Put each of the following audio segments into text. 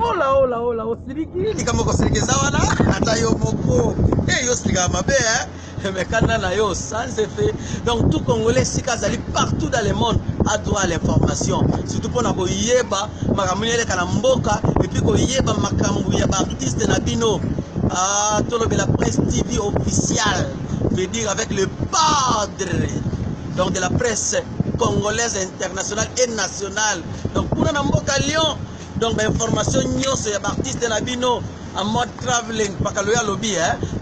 Hola, hola, hola, osiriki. Ni kama kosiriki zawana, ata yo moko. Yo sirika mabe, mais quand na yo sans effet. Donc tout Congolais sikazali partout dans le monde a droit à l'information. Surtout pour na boyeba, makamunele kana mboka et puis koyeba makambu ya ba artiste na bino. Ah, tout le la presse TV officielle, veut dire avec le padre. Donc de la presse congolaise internationale et nationale. Donc pour na mboka Lyon, donc information nyonso ya artiste na bino en mode traveling pakaloya lobby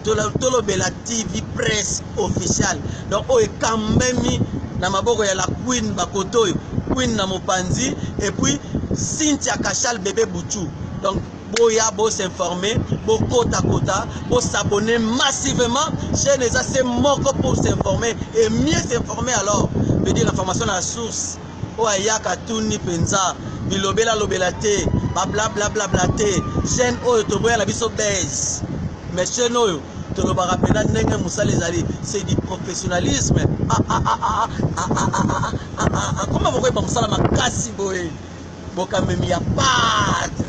tolo bela TV presse officielle. Donc o ekambemi na maboko ya la Queen Bakotoyo, Queen na mopanzi et puis Cynthia Kachal bébé Bouchou. Donc boya bo s'informer, bo kota kota, bo s'abonner massivement chez les assez moko pour s'informer et mieux s'informer alors. Veut dire l'information à la source. O ayaka tuni penza, bilobela lobela te, ba bla bla bla bla te. Chaîne oyo to boya la biso base. Mais chaîne oyo to lo ba rapena ndenge musala ezali, c'est du professionnalisme. Comment vous voyez musala makasi boye. Bokamemi ya padre.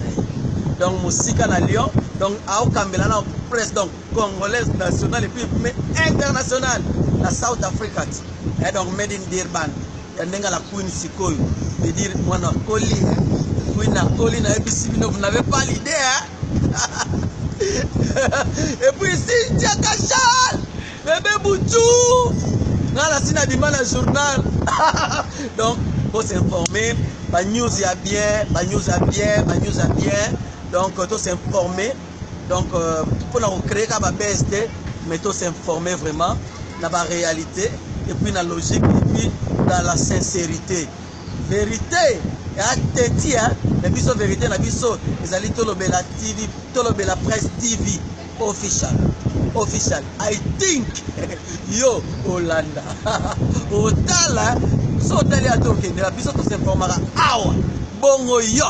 Donc musika na Lyon, donc au kambela na presse donc congolaise nationale et puis mais internationale la South Africa. Et donc made in Durban. Ndenga la Queen Sikoyo, veut dire moi na Koli, Queen na Koli na ABC, vous n'avez pas l'idée Et puis Cynthia Kachal, bébé Bouchou, dans la sina du mal à journal. Donc faut s'informer, ba news ya bien, ba news ya bien, ba news ya bien. Donc faut s'informer. Donc pour nous créer comme BST, mais faut s'informer vraiment dans la réalité et puis dans la logique et puis dans la sincérité. Vérité, et hein, la biso vérité, la biso, les alliés Tolobela TV, Tolobela Presse TV, official. Official. I think, yo, Hollanda, Otala, so tali à Tokyo, la biso tout s'informera, awa, bongo yo.